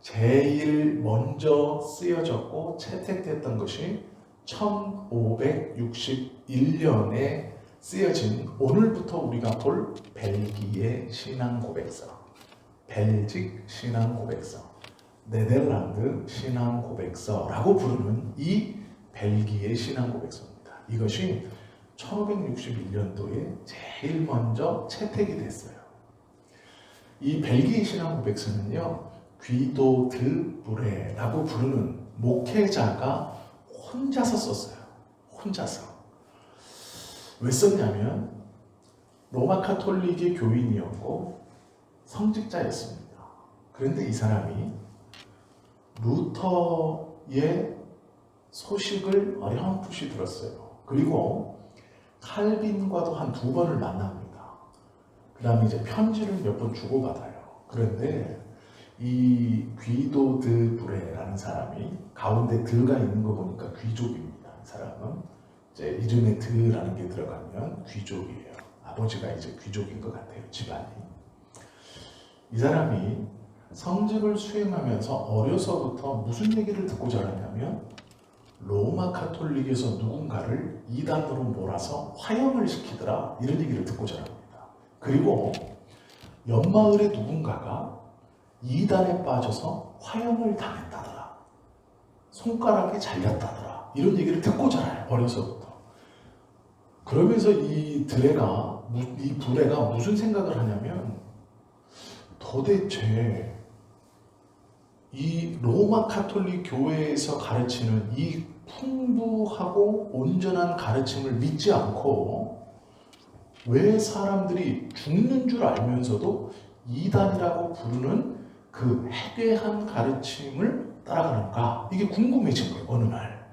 제일 먼저 쓰여졌고 채택됐던 것이 1561년에 쓰여진 오늘부터 우리가 볼 벨기에 신앙고백서, 벨직 신앙고백서, 네덜란드 신앙고백서라고 부르는 이 벨기에 신앙고백서입니다. 이것이 1561년도에 제일 먼저 채택이 됐어요. 이 벨기에 신앙고백서는요, 귀도 드 브레라고 부르는 목회자가 혼자서 썼어요. 혼자서. 왜 썼냐면 로마 카톨릭의 교인이었고 성직자였습니다. 그런데 이 사람이 루터의 소식을 어렴풋이 들었어요. 그리고 칼빈과도 한 2번을 만납니다. 그 다음에 이제 편지를 몇 번 주고받아요. 그런데 이 귀도 드 브레라는 사람이 가운데 드가 있는 거 보니까 귀족입니다. 이 사람은 이제 이름에 드라는 게 들어가면 귀족이에요. 아버지가 이제 귀족인 것 같아요. 집안이. 이 사람이 성직을 수행하면서 어려서부터 무슨 얘기를 듣고 자랐냐면 로마 카톨릭에서 누군가를 이단으로 몰아서 화형을 시키더라, 이런 얘기를 듣고 자랍니다. 그리고 옆마을의 누군가가 이단에 빠져서 화형을 당했다더라, 손가락이 잘렸다더라, 이런 얘기를 듣고 자라요. 어려서부터. 그러면서 이 부레가 무슨 생각을 하냐면 도대체 이 로마 카톨릭 교회에서 가르치는 이 풍부하고 온전한 가르침을 믿지 않고 왜 사람들이 죽는 줄 알면서도 이단이라고 부르는 그 해괴한 가르침을 따라가는가? 이게 궁금해진 거예요. 어느 날.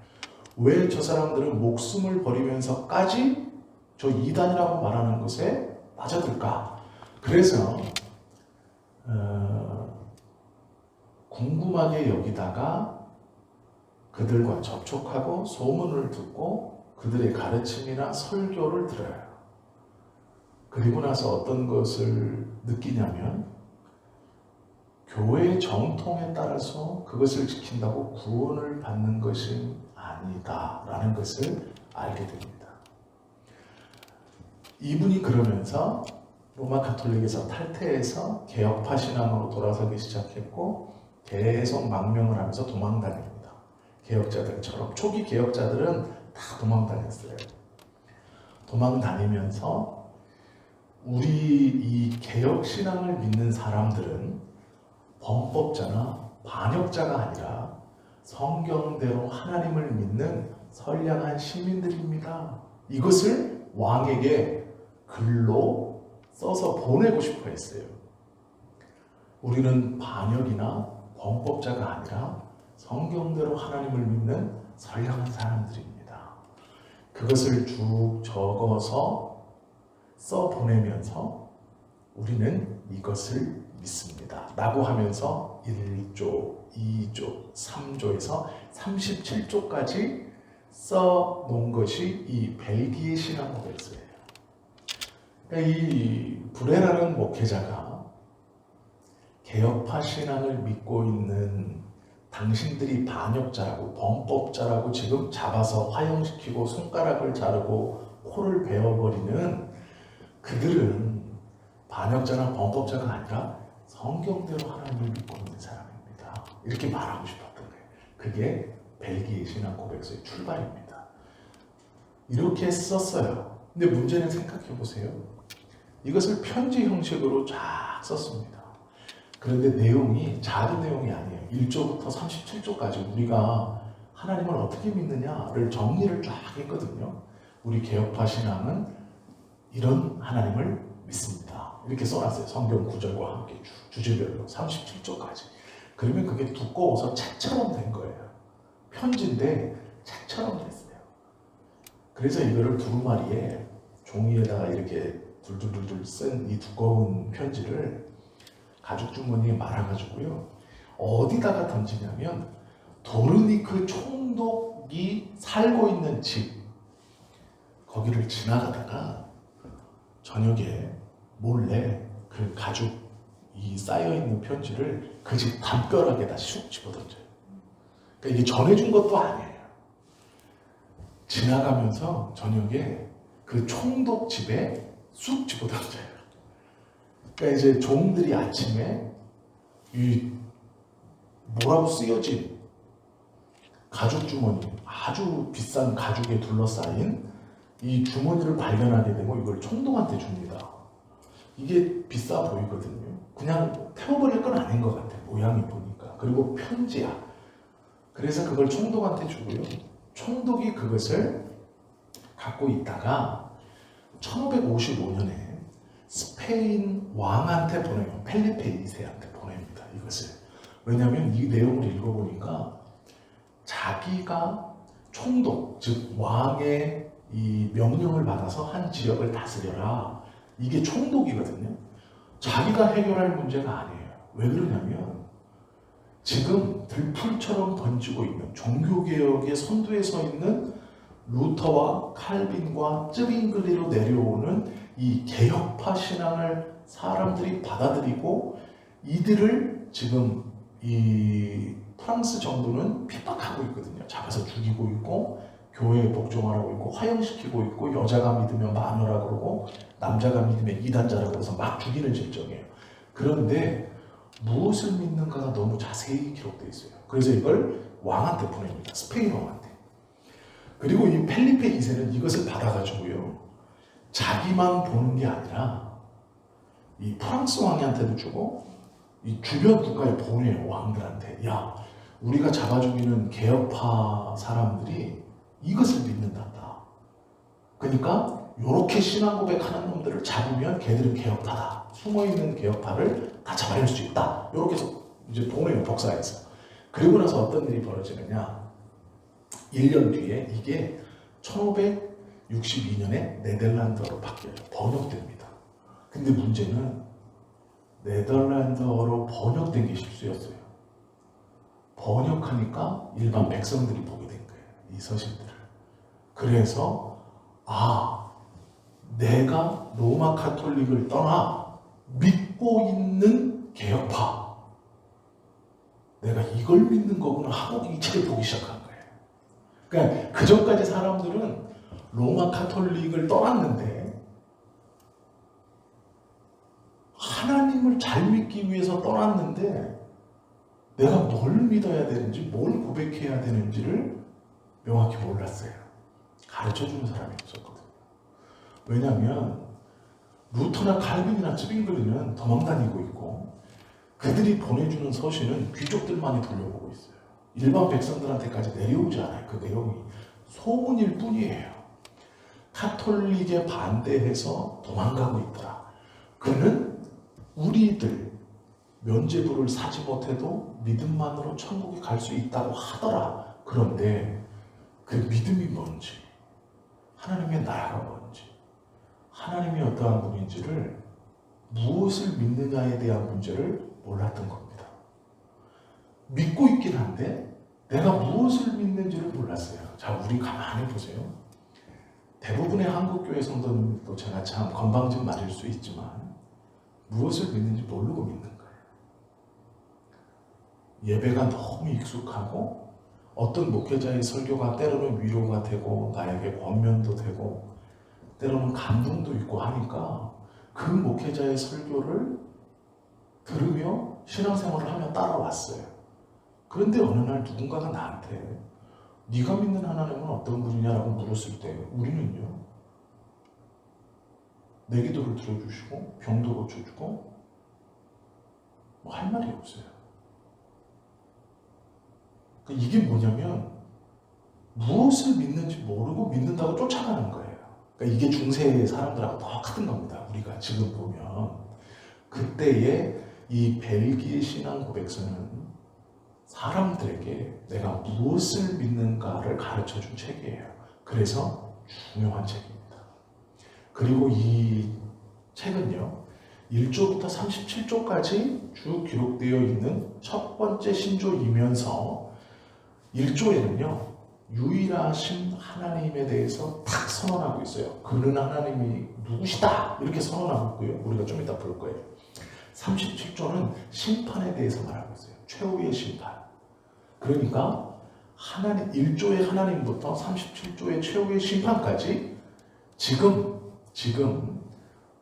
왜 저 사람들은 목숨을 버리면서까지 저 이단이라고 말하는 것에 빠져들까? 그래서 궁금하게 여기다가 그들과 접촉하고 소문을 듣고 그들의 가르침이나 설교를 들어요. 그리고 나서 어떤 것을 느끼냐면 교회의 정통에 따라서 그것을 지킨다고 구원을 받는 것이 아니다라는 것을 알게 됩니다. 이분이 그러면서 로마 카톨릭에서 탈퇴해서 개혁파 신앙으로 돌아서기 시작했고 계속 망명을 하면서 도망다닙니다. 개혁자들처럼. 초기 개혁자들은 다 도망다녔어요. 도망다니면서 우리 이 개혁신앙을 믿는 사람들은 범법자나 반역자가 아니라 성경대로 하나님을 믿는 선량한 시민들입니다. 이것을 왕에게 글로 써서 보내고 싶어 했어요. 우리는 반역이나 범법자가 아니라 성경대로 하나님을 믿는 선량한 사람들입니다. 그것을 쭉 적어서 써보내면서 우리는 이것을 믿습니다 라고 하면서 1조, 2조, 3조에서 37조까지 써놓은 것이 이 벨기에 신앙고백서예요. 그러니까 이 브레라는 목회자가 개혁파 신앙을 믿고 있는 당신들이 반역자라고 범법자라고 지금 잡아서 화형시키고 손가락을 자르고 코를 베어버리는 그들은 반역자나 범법자가 아니라 성경대로 하나님을 믿고 있는 사람입니다. 이렇게 말하고 싶었던 거예요. 그게 벨기에 신앙고백서의 출발입니다. 이렇게 썼어요. 근데 문제는 생각해 보세요. 이것을 편지 형식으로 쫙 썼습니다. 그런데 내용이 작은 내용이 아니에요. 1조부터 37조까지 우리가 하나님을 어떻게 믿느냐를 정리를 쫙 했거든요. 우리 개혁파 신앙은 이런 하나님을 믿습니다. 이렇게 써놨어요. 성경 구절과 함께 주제별로 37조까지. 그러면 그게 두꺼워서 책처럼 된 거예요. 편지인데 책처럼 됐어요. 그래서 이거를 두루마리에 종이에다가 이렇게 둘둘둘둘 쓴 이 두꺼운 편지를 가죽 주머니에 말아가지고요. 어디다가 던지냐면 도르니크 총독이 살고 있는 집, 거기를 지나가다가 저녁에 몰래 그 가죽 이 쌓여있는 편지를 그 집 담벼락에다 쑥 집어던져요. 그러니까 이게 전해준 것도 아니에요. 지나가면서 저녁에 그 총독집에 쑥 집어던져요. 그러니까 이제 종들이 아침에 이 뭐라고 쓰여진 가죽 주머니, 아주 비싼 가죽에 둘러싸인 이 주머니를 발견하게 되고 이걸 총독한테 줍니다. 이게 비싸 보이거든요. 그냥 태워버릴 건 아닌 것 같아, 모양이 보니까. 그리고 편지야. 그래서 그걸 총독한테 주고요. 총독이 그것을 갖고 있다가 1555년에 스페인 왕한테 보내요. 펠리페 2세한테 보냅니다. 이것을. 왜냐하면 이 내용을 읽어보니까 자기가 총독, 즉 왕의 이 명령을 받아서 한 지역을 다스려라. 이게 총독이거든요. 자기가 해결할 문제가 아니에요. 왜 그러냐면 지금 들풀처럼 번지고 있는 종교개혁의 선두에 서 있는 루터와 칼빈과 쯔빙글리로 내려오는 이 개혁파 신앙을 사람들이 받아들이고 이들을 지금 이 프랑스 정부는 핍박하고 있거든요. 잡아서 죽이고 있고 교회에 복종하라고 있고 화형시키고 있고 여자가 믿으면 마녀라 그러고 남자가 믿으면 이단자라고 해서 막 죽이는 실정이에요. 그런데 무엇을 믿는가가 너무 자세히 기록되어 있어요. 그래서 이걸 왕한테 보냅니다. 스페인 왕한테. 그리고 이 펠리페 2세는 이것을 받아가지고요. 자기만 보는 게 아니라 이 프랑스 왕한테도 주고 이 주변 국가에 보내요. 왕들한테. 야, 우리가 잡아 죽이는 개혁파 사람들이 이것을 믿는단다. 그러니까 이렇게 신앙 고백하는 놈들을 잡으면 걔들은 개혁파다. 숨어있는 개혁파를 다 잡아낼 수 있다. 이렇게 해서 이제 보내요. 복사해서. 그리고 나서 어떤 일이 벌어지느냐. 1년 뒤에 이게 1562년에 네덜란드어로 바뀌어요. 번역됩니다. 근데 문제는 네덜란드어로 번역된 게 실수였어요. 번역하니까 일반 백성들이 보게 된 거예요. 이 서신들을. 그래서 내가 로마 카톨릭을 떠나 믿고 있는 개혁파, 내가 이걸 믿는 거구나 하고 이 책을 보기 시작한 거예요. 그러니까 그 전까지 사람들은 로마 카톨릭을 떠났는데 하나님을 잘 믿기 위해서 떠났는데 내가 뭘 믿어야 되는지 뭘 고백해야 되는지를 명확히 몰랐어요. 가르쳐주는 사람이 없었거든요. 왜냐하면 루터나 칼빈이나 쯔빙글리는 도망다니고 있고 그들이 보내주는 서신은 귀족들만이 돌려보고 있어요. 일반 백성들한테까지 내려오지 않아요. 그 내용이 소문일 뿐이에요. 카톨릭에 반대해서 도망가고 있더라. 그는 우리들 면죄부를 사지 못해도 믿음만으로 천국에 갈 수 있다고 하더라. 그런데 그 믿음이 뭔지, 하나님의 나라가 뭔지, 하나님이 어떠한 분인지를, 무엇을 믿느냐에 대한 문제를 몰랐던 겁니다. 믿고 있긴 한데 내가 무엇을 믿는지를 몰랐어요. 자, 우리 가만히 보세요. 대부분의 한국교회 성도님도 제가 참 건방진 말일 수 있지만 무엇을 믿는지 모르고 믿는 거예요. 예배가 너무 익숙하고 어떤 목회자의 설교가 때로는 위로가 되고 나에게 권면도 되고 때로는 감동도 있고 하니까 그 목회자의 설교를 들으며 신앙생활을 하며 따라왔어요. 그런데 어느 날 누군가가 나한테 네가 믿는 하나님은 어떤 분이냐라고 물었을 때 우리는요, 내 기도를 들어주시고 병도 고쳐주고 뭐 할 말이 없어요. 그러니까 이게 뭐냐면 무엇을 믿는지 모르고 믿는다고 쫓아가는 거예요. 그러니까 이게 중세 사람들하고 똑같은 겁니다. 우리가 지금 보면 그때의 이 벨기에 신앙 고백서는 사람들에게 내가 무엇을 믿는가를 가르쳐준 책이에요. 그래서 중요한 책입니다. 그리고 이 책은요, 1조부터 37조까지 쭉 기록되어 있는 첫 번째 신조이면서 1조에는요, 유일하신 하나님에 대해서 탁 선언하고 있어요. 그는 하나님이 누구시다 이렇게 선언하고 있고요. 우리가 좀 이따 볼 거예요. 37조는 심판에 대해서 말하고 있어요. 최후의 심판. 그러니까 하나님 1조의 하나님부터 37조의 최후의 심판까지 지금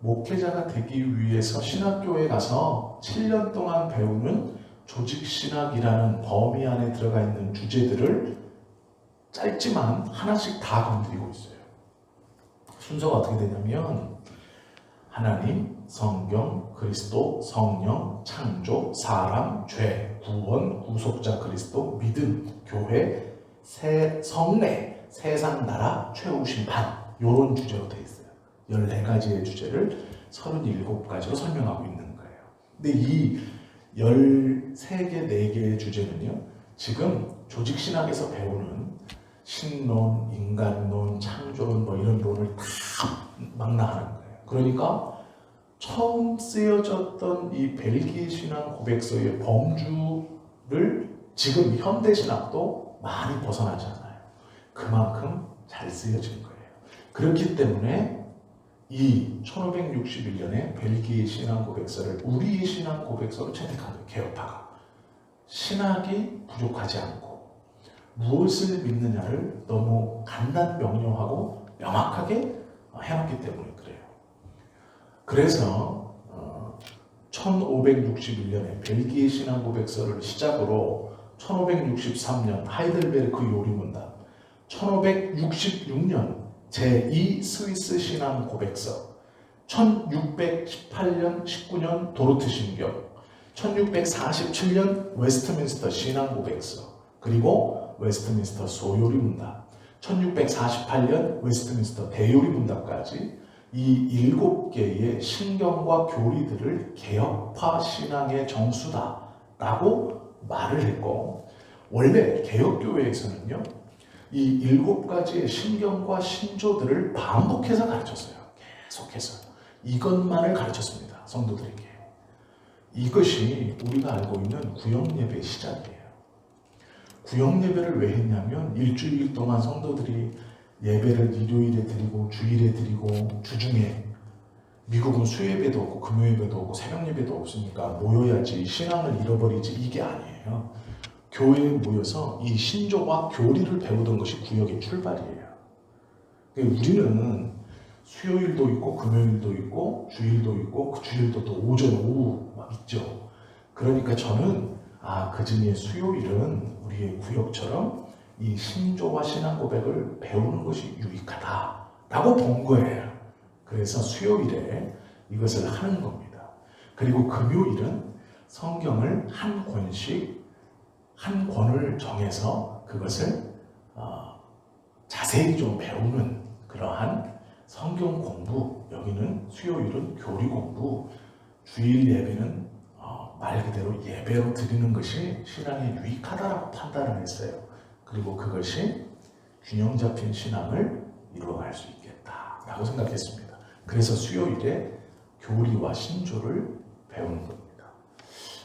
목회자가 되기 위해서 신학교에 가서 7년 동안 배우는 조직신학이라는 범위 안에 들어가 있는 주제들을 짧지만 하나씩 다 건드리고 있어요. 순서가 어떻게 되냐면 하나님, 성경, 그리스도, 성령, 창조, 사람, 죄, 구원, 구속자 그리스도, 믿음, 교회, 성례, 세상 나라, 최후 심판 이런 주제로 되어 있어요. 14가지의 주제를 37가지로 설명하고 있는 거예요. 근데 이 13개, 4개의 주제는요, 지금 조직신학에서 배우는 신론, 인간론, 창조론 뭐 이런 론을 다 망라하는 거예요. 그러니까 처음 쓰여졌던 이 벨기에 신앙 고백서의 범주를 지금 현대 신학도 많이 벗어나지 않아요. 그만큼 잘 쓰여진 거예요. 그렇기 때문에 이 1561년에 벨기에 신앙 고백서를 우리의 신앙 고백서로 채택한 거예요. 개혁파가. 신학이 부족하지 않고 무엇을 믿느냐를 너무 간단 명료하고 명확하게 해놨기 때문에 그래요. 그래서 1561년에 벨기에 신앙 고백서를 시작으로 1563년 하이델베르크 요리문답, 1566년 제2 스위스 신앙 고백서, 1618년 19년 도르트 신경, 1647년 웨스트민스터 신앙 고백서, 그리고 웨스트민스터 소요리 문답, 1648년 웨스트민스터 대요리 문답까지 이 7개의 신경과 교리들을 개혁파 신앙의 정수다라고 말을 했고, 원래 개혁교회에서는요, 이 7가지의 신경과 신조들을 반복해서 가르쳤어요. 계속해서. 이것만을 가르쳤습니다. 성도들에게. 이것이 우리가 알고 있는 구역예배의 시작이에요. 구역예배를 왜 했냐면 일주일 동안 성도들이 예배를 일요일에 드리고 주일에 드리고 주중에, 미국은 수요예배도 없고 금요예배도 없고 새벽예배도 없으니까 모여야지 신앙을 잃어버리지, 이게 아니에요. 교회에 모여서 이 신조와 교리를 배우던 것이 구역의 출발이에요. 우리는 수요일도 있고 금요일도 있고 주일도 있고 그 주일도 또 오전 오후 막 있죠. 그러니까 저는 그중에 수요일은 우리의 구역처럼 이 신조와 신앙 고백을 배우는 것이 유익하다라고 본 거예요. 그래서 수요일에 이것을 하는 겁니다. 그리고 금요일은 성경을 한 권씩, 한 권을 정해서 그것을 자세히 좀 배우는 그러한 성경 공부, 여기는 수요일은 교리 공부, 주일 예배는 말 그대로 예배로 드리는 것이 신앙에 유익하다라고 판단을 했어요. 그리고 그것이 균형 잡힌 신앙을 이루어갈 수 있겠다라고 생각했습니다. 그래서 수요일에 교리와 신조를 배우는 겁니다.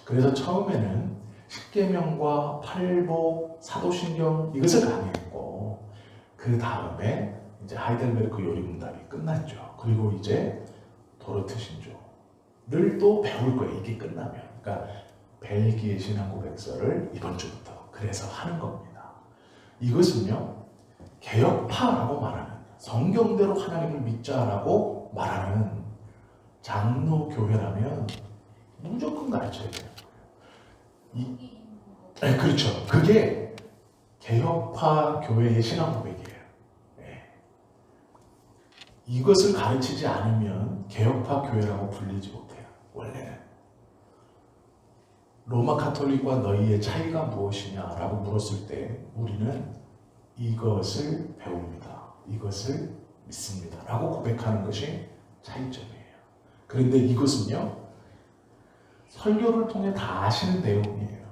그래서 처음에는 십계명과 팔복, 사도신경 이것을 강의했고, 그 다음에 이제 하이델베르크 요리문답이 끝났죠. 그리고 이제 도르트 신조를 또 배울 거예요. 이게 끝나면. 그러니까 벨기에 신앙 고백서를 이번 주부터 그래서 하는 겁니다. 이것은요, 개혁파라고 말하는, 성경대로 하나님을 믿자라고 말하는 장로교회라면 무조건 가르쳐야 돼요. 그렇죠. 그게 개혁파 교회의 신앙 고백이에요. 이것을 가르치지 않으면 개혁파 교회라고 불리지 못해요. 원래 로마 카톨릭과 너희의 차이가 무엇이냐라고 물었을 때 우리는 이것을 배웁니다. 이것을 믿습니다. 라고 고백하는 것이 차이점이에요. 그런데 이것은요, 설교를 통해 다 아시는 내용이에요.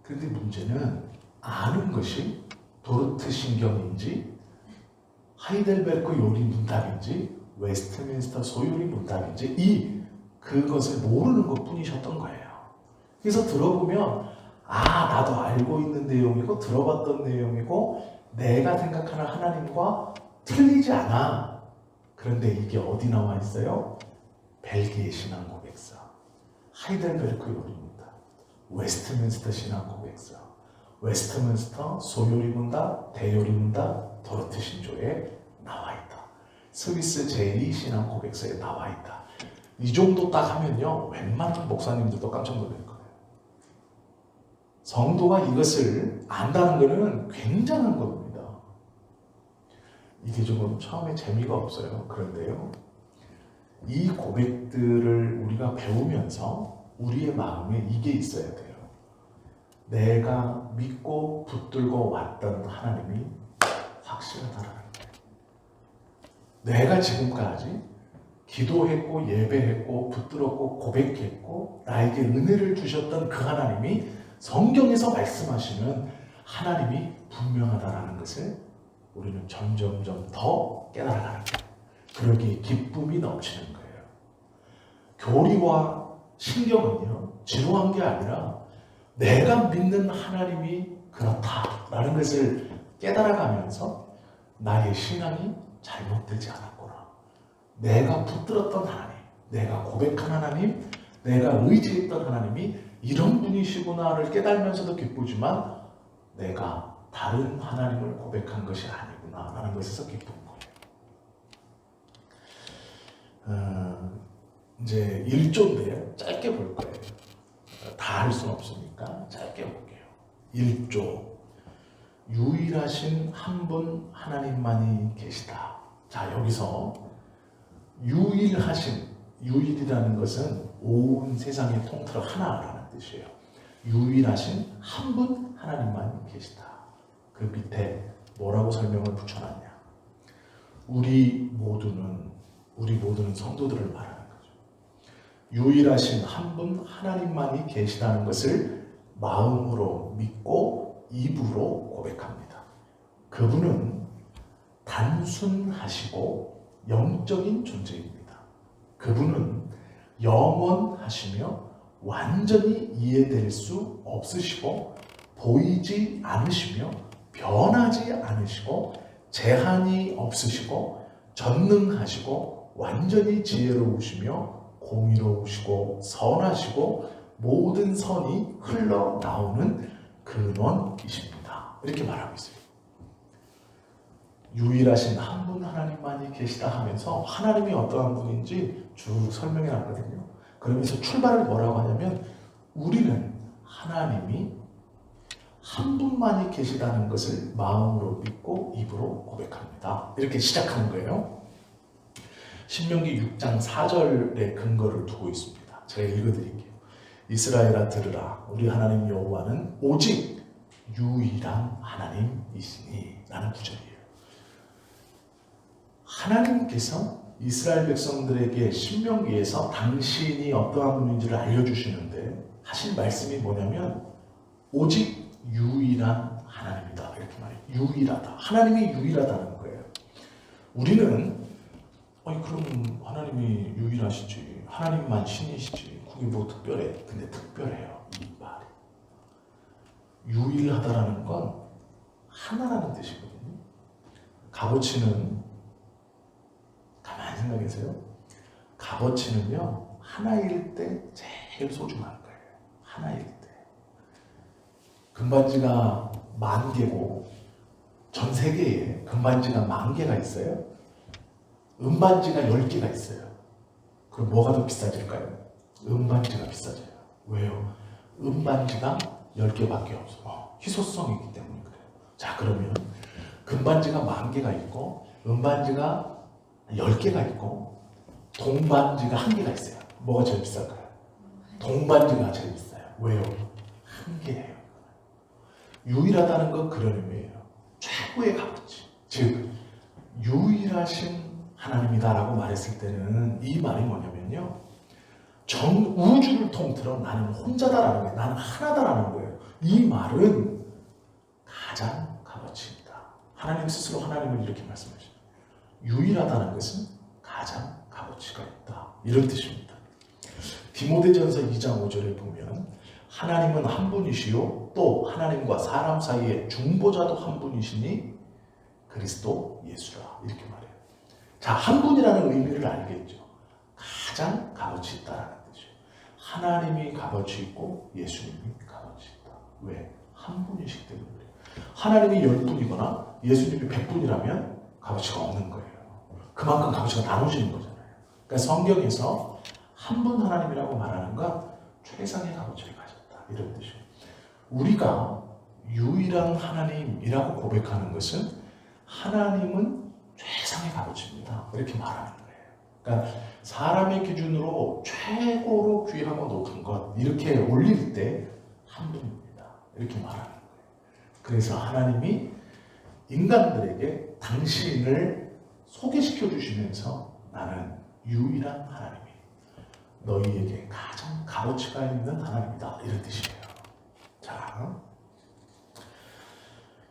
그런데 문제는 아는 것이 도르트 신경인지 하이델베르크 요리 문답인지 웨스트민스터 소요리 문답인지 그것을 모르는 것 뿐이셨던 거예요. 그래서 들어보면 나도 알고 있는 내용이고 들어봤던 내용이고 내가 생각하는 하나님과 틀리지 않아. 그런데 이게 어디 나와 있어요? 벨기에 신앙 고백서, 하이델베르크 요리입니다. 웨스트민스터 신앙 고백서, 웨스트민스터 소요리문답, 대요리문답, 도르트 신조에 나와 있다. 스위스 제2 신앙 고백서에 나와 있다. 이 정도 딱 하면요, 웬만한 목사님들도 깜짝 놀랄 거예요. 성도가 이것을 안다는 것은 굉장한 겁니다. 이게 조금 처음에 재미가 없어요. 그런데요, 이 고백들을 우리가 배우면서 우리의 마음에 이게 있어야 돼요. 내가 믿고 붙들고 왔던 하나님이 확실하다라는 거예요. 내가 지금까지 기도했고 예배했고 붙들었고 고백했고 나에게 은혜를 주셨던 그 하나님이 성경에서 말씀하시는 하나님이 분명하다라는 것을 우리는 점점점 더 깨달아가는 거예요. 그러기에 기쁨이 넘치는 거예요. 교리와 신경은요, 지루한 게 아니라 내가 믿는 하나님이 그렇다라는 것을 깨달아가면서 나의 신앙이 잘못되지 않았구나. 내가 붙들었던 하나님, 내가 고백한 하나님, 내가 의지했던 하나님이 이런 분이시구나를 깨달으면서도 기쁘지만 내가 다른 하나님을 고백한 것이 아니구나 라는 것에서 기쁜 거예요. 이제 1조인데요. 짧게 볼 거예요. 다 할 수는 없으니까 짧게 볼게요. 1조. 유일하신 한 분 하나님만이 계시다. 자, 여기서 유일하신, 유일이라는 것은 온 세상의 통틀어 하나라는 뜻이에요. 유일하신 한 분 하나님만이 계시다. 그 밑에 뭐라고 설명을 붙여놨냐. 우리 모두는 성도들을 말하는 거죠. 유일하신 한 분 하나님만이 계시다는 것을 마음으로 믿고 입으로 고백합니다. 그분은 단순하시고 영적인 존재입니다. 그분은 영원하시며 완전히 이해될 수 없으시고 보이지 않으시며 변하지 않으시고 제한이 없으시고 전능하시고 완전히 지혜로우시며 공의로우시고 선하시고 모든 선이 흘러나오는 근원이십니다. 이렇게 말하고 있어요. 유일하신 한 분 하나님만이 계시다 하면서 하나님이 어떠한 분인지 쭉 설명해 놨거든요. 그러면서 출발을 뭐라고 하냐면 우리는 하나님이 한 분만이 계시다는 것을 마음으로 믿고 입으로 고백합니다. 이렇게 시작하는 거예요. 신명기 6장 4절의 근거를 두고 있습니다. 제가 읽어드릴게요. 이스라엘아 들으라. 우리 하나님 여호와는 오직 유일한 하나님이시니 라는 구절이에요. 하나님께서 이스라엘 백성들에게 신명기에서 당신이 어떠한 분인지를 알려주시는데 하신 말씀이 뭐냐면 오직 유일한 하나님이다. 이렇게 말해요. 유일하다. 하나님이 유일하다는 거예요. 우리는 그럼 하나님이 유일하시지. 하나님만 신이시지. 그게 뭐 특별해. 근데 특별해요. 이 말이. 유일하다라는 건 하나라는 뜻이거든요. 값어치는 가만히 생각해보세요. 값어치는요. 하나일 때 제일 소중한 거예요. 하나일 때. 금반지가 10,000개고 전 세계에 금반지가 10,000개가 있어요. 은반지가 10개가 있어요. 그럼 뭐가 더 비싸질까요? 은반지가 비싸져요. 왜요? 은반지가 10개밖에 없어. 희소성이기 때문에 그래요. 자, 그러면 금반지가 10,000개가 있고 은반지가 10개가 있고 동반지가 1개가 있어요. 뭐가 제일 비쌀까요? 동반지가 제일 비싸요. 왜요? 1개예요. 유일하다는 건 그런 의미예요. 최고의 값어치. 즉 유일하신 하나님이다라고 말했을 때는 이 말이 뭐냐면요. 전 우주를 통틀어 나는 혼자다라는 거예요. 나는 하나다라는 거예요. 이 말은 가장 값어치입니다. 하나님 스스로 하나님을 이렇게 말씀하시죠. 유일하다는 것은 가장 값어치가 있다. 이런 뜻입니다. 디모데전서 2장 5절에 보면 하나님은 한 분이시요 또 하나님과 사람 사이의 중보자도 한 분이시니 그리스도 예수라. 이렇게 말해요. 자, 한 분이라는 의미를 알겠죠. 가장 값어치 있다라는 뜻이에요. 하나님이 값어치 있고 예수님이 값어치 있다. 왜? 한 분이시기 때문에 그래요. 하나님이 10분이거나 예수님이 100분이라면 값어치가 없는 거예요. 그만큼 값어치가 나눠지는 거잖아요. 그러니까 성경에서 한 분 하나님이라고 말하는 건 최상의 값어치를 가졌다. 이런 뜻이에요. 우리가 유일한 하나님이라고 고백하는 것은 하나님은 최상의 값어치입니다. 이렇게 말하는 거예요. 그러니까 사람의 기준으로 최고로 귀하고 높은 것 이렇게 올릴 때 한 분입니다. 이렇게 말하는 거예요. 그래서 하나님이 인간들에게 당신을 소개시켜 주시면서 나는 유일한 하나님이 너희에게 가장 값어치가 있는 하나님이다. 이런 뜻이에요. 자,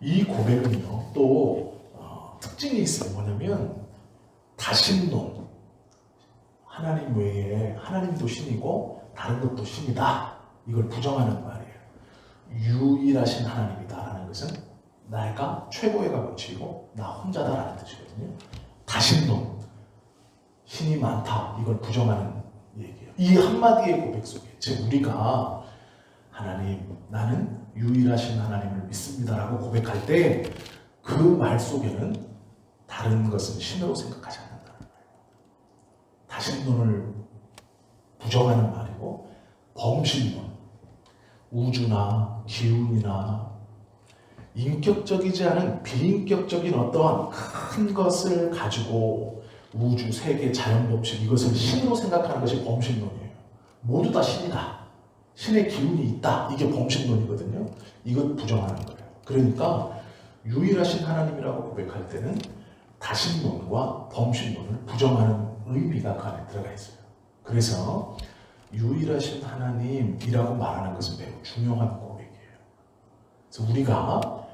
이 고백은요 또 특징이 있어요. 뭐냐면 다신론, 하나님 외에 하나님도 신이고 다른 것도 신이다. 이걸 부정하는 말이에요. 유일하신 하나님이다라는 것은 내가 최고의 값어치이고 나 혼자다라는 뜻이거든요. 다신론, 신이 많다. 이걸 부정하는 얘기예요. 이 한마디의 고백 속에 즉 우리가 하나님, 나는 유일하신 하나님을 믿습니다라고 고백할 때 그 말 속에는 다른 것은 신으로 생각하지 않는다는 거예요. 다신론을 부정하는 말이고 범신론, 우주나 기운이나 인격적이지 않은 비인격적인 어떠한 큰 것을 가지고 우주, 세계, 자연법칙 이것을 신으로 생각하는 것이 범신론이에요. 모두 다 신이다. 신의 기운이 있다. 이게 범신론이거든요. 이것 부정하는 거예요. 그러니까 유일하신 하나님이라고 고백할 때는 다신론과 범신론을 부정하는 의미가 그 안에 들어가 있어요. 그래서 유일하신 하나님이라고 말하는 것은 매우 중요한 고백이에요. 그래서 우리가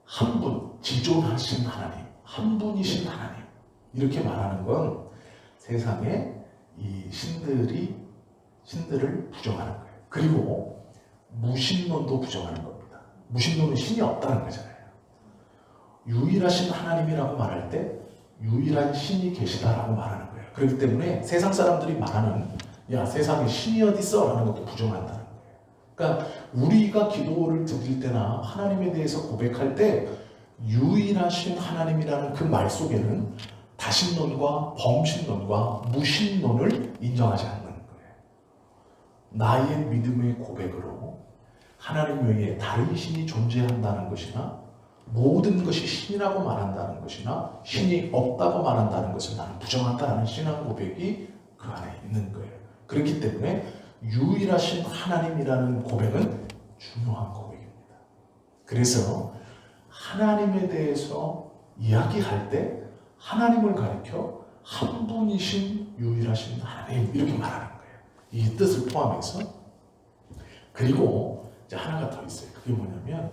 한 분, 지존하신 하나님, 한 분이신 하나님 이렇게 말하는 건 세상에 이 신들을 부정하는 거예요. 그리고 무신론도 부정하는 겁니다. 무신론은 신이 없다는 거잖아요. 유일하신 하나님이라고 말할 때 유일한 신이 계시다라고 말하는 거예요. 그렇기 때문에 세상 사람들이 말하는 야 세상에 신이 어디 있어? 라는 것도 부정한다는 거예요. 그러니까 우리가 기도를 드릴 때나 하나님에 대해서 고백할 때 유일하신 하나님이라는 그 말 속에는 다신론과 범신론과 무신론을 인정하지 않는 거예요. 나의 믿음의 고백으로 하나님 외에 다른 신이 존재한다는 것이나 모든 것이 신이라고 말한다는 것이나 신이 없다고 말한다는 것을 나는 부정한다는 신앙 고백이 그 안에 있는 거예요. 그렇기 때문에 유일하신 하나님이라는 고백은 중요한 고백입니다. 그래서 하나님에 대해서 이야기할 때 하나님을 가리켜 한 분이신 유일하신 하나님 이렇게 말하는 거예요. 이 뜻을 포함해서. 그리고 이제 하나가 더 있어요. 그게 뭐냐면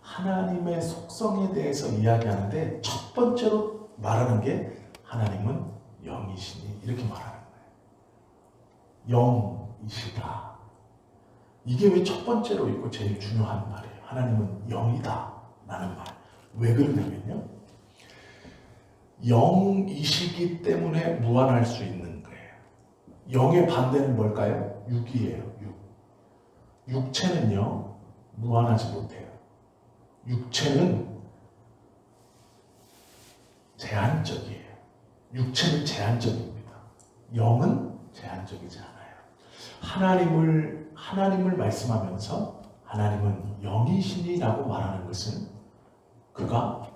하나님의 속성에 대해서 이야기하는데 첫 번째로 말하는 게 하나님은 영이시니 이렇게 말하는 거예요. 영이시다. 이게 왜 첫 번째로 있고 제일 중요한 말이에요. 하나님은 영이다 라는 말. 왜 그러냐면요. 영이시기 때문에 무한할 수 있는 거예요. 영의 반대는 뭘까요? 육이에요. 육체는요 무한하지 못해요. 육체는 제한적이에요. 육체는 제한적입니다. 영은 제한적이지 않아요. 하나님을 말씀하면서 하나님은 영이시니라고 말하는 것은 그가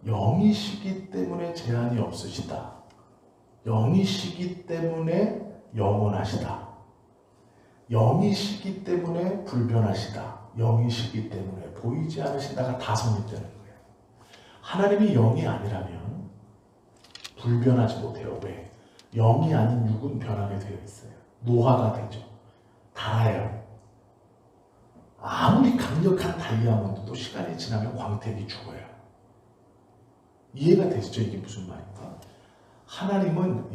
영이시기 때문에 제한이 없으시다. 영이시기 때문에 영원하시다. 영이시기 때문에 불변하시다. 영이시기 때문에 보이지 않으신다가 다 성립되는 거예요. 하나님이 영이 아니라면 불변하지 못해요. 왜? 영이 아닌 육은 변하게 되어 있어요. 노화가 되죠. 닳아요. 아무리 강력한 다이아몬드도 시간이 지나면 광택이 죽어요. 이해가 되시죠? 이게 무슨 말인가? 하나님은